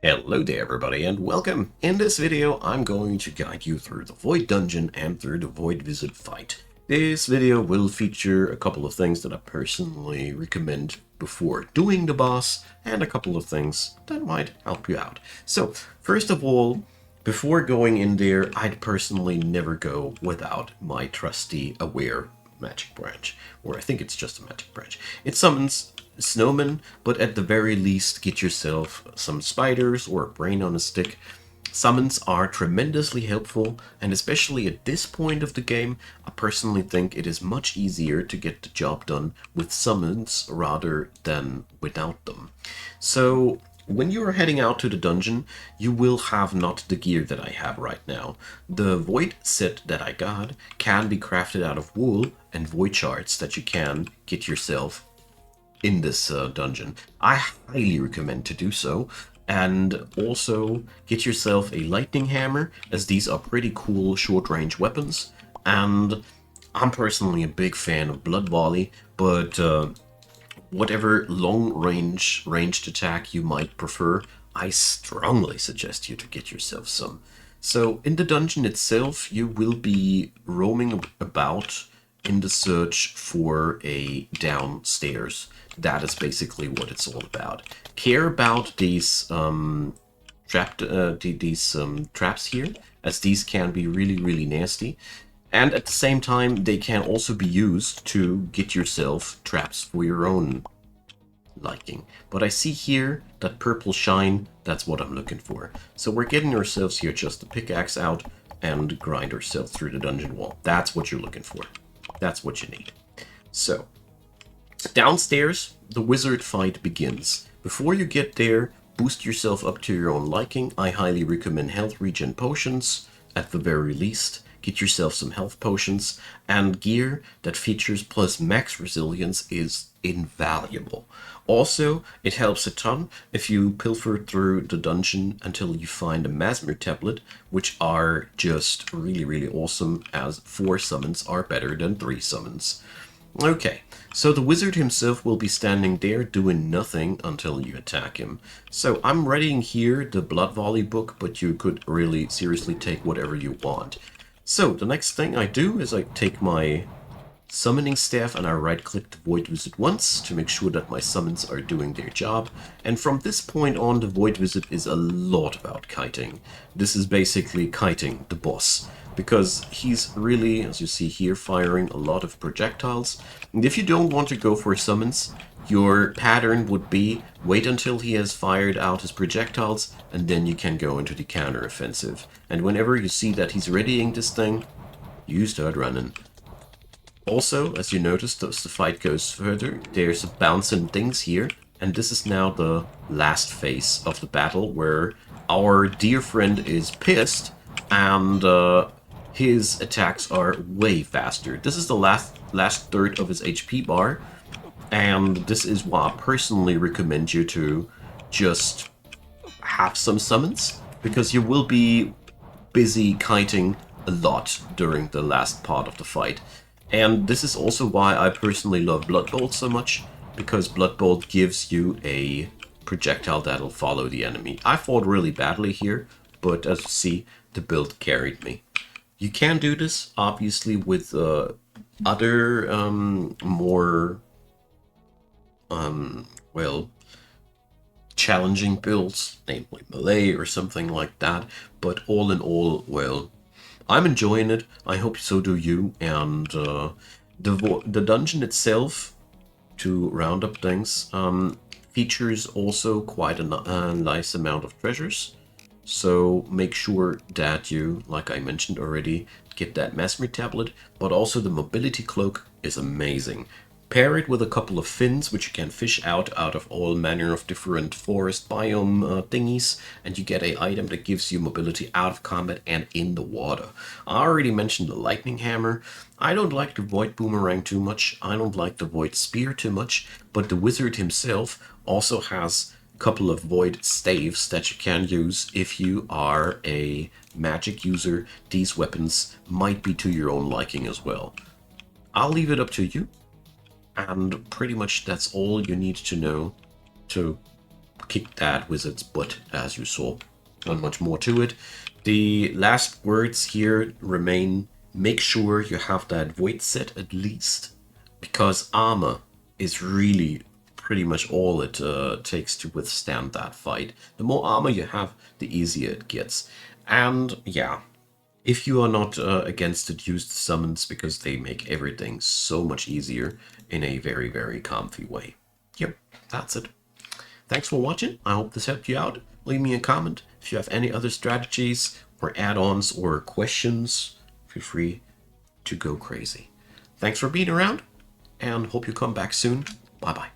Hello there everybody and welcome! In this video I'm going to guide you through the Void Dungeon and through the Void Wizard fight. This video will feature a couple of things that I personally recommend before doing the boss and a couple of things that might help you out. So first of all, before going in there, I'd personally never go without my trusty Aware magic branch, or I think it's just a magic branch. It summons snowmen, but at the very least get yourself some spiders or a brain on a stick. Summons are tremendously helpful, and especially at this point of the game, I personally think it is much easier to get the job done with summons rather than without them. So when you are heading out to the dungeon, you will have not the gear that I have right now. The Void set that I got can be crafted out of wool and Void shards that you can get yourself in this dungeon. I highly recommend to do so, and also get yourself a lightning hammer, as these are pretty cool short-range weapons. And I'm personally a big fan of blood volley, but whatever ranged attack you might prefer, I strongly suggest you to get yourself some. So in the dungeon itself, you will be roaming about in the search for a downstairs. That is basically what it's all about. Care about these traps here, as these can be really nasty. And at the same time, they can also be used to get yourself traps for your own liking. But I see here that purple shine, that's what I'm looking for. So we're getting ourselves here just a pickaxe out and grind ourselves through the dungeon wall. That's what you're looking for. That's what you need. So downstairs, the wizard fight begins. Before you get there, boost yourself up to your own liking. I highly recommend health regen potions, at the very least. Get yourself some health potions, and gear that features plus max resilience is invaluable. Also, it helps a ton if you pilfer through the dungeon until you find a Mesmer tablet, which are just really awesome, as 4 summons are better than 3 summons. Okay, so the wizard himself will be standing there doing nothing until you attack him. So I'm reading here the Blood Volley book, but you could really seriously take whatever you want. So the next thing I do is I take my summoning staff and I right click the Void Wizard once to make sure that my summons are doing their job. And from this point on, the Void Wizard is a lot about kiting. This is basically kiting the boss, because he's really, as you see here, firing a lot of projectiles. And if you don't want to go for summons, your pattern would be wait until he has fired out his projectiles, and then you can go into the counter-offensive. And whenever you see that he's readying this thing, you start running. Also, as you notice, as the fight goes further, there's a bouncing things here, and this is now the last phase of the battle, where our dear friend is pissed, and his attacks are way faster. This is the last third of his HP bar, and this is why I personally recommend you to just have some summons, because you will be busy kiting a lot during the last part of the fight. And this is also why I personally love Blood Bolt so much, because Blood Bolt gives you a projectile that'll follow the enemy. I fought really badly here, but as you see, the build carried me. You can do this, obviously, with other more well, challenging builds, namely melee or something like that. But all in all, well, I'm enjoying it. I hope so do you. And the dungeon itself, to round up things, features also quite a nice amount of treasures. So make sure that you, like I mentioned already, get that Mesmer tablet, but also the mobility cloak is amazing. Pair it with a couple of fins, which you can fish out of all manner of different forest biome thingies, and you get an item that gives you mobility out of combat and in the water. I already mentioned the lightning hammer. I don't like the Void boomerang too much. I don't like the Void spear too much, but the wizard himself also has a couple of Void staves that you can use if you are a magic user. These weapons might be to your own liking as well. I'll leave it up to you. And pretty much that's all you need to know to kick that wizard's butt, as you saw. Not much more to it. The last words here remain: make sure you have that void set at least, because armor is really pretty much all it takes to withstand that fight. The more armor you have, the easier it gets. And yeah, if you are not against it, use the summons, because they make everything so much easier in a very, very comfy way. Yep, that's it. Thanks for watching. I hope this helped you out. Leave me a comment. If you have any other strategies or add-ons or questions, feel free to go crazy. Thanks for being around, and hope you come back soon. Bye-bye.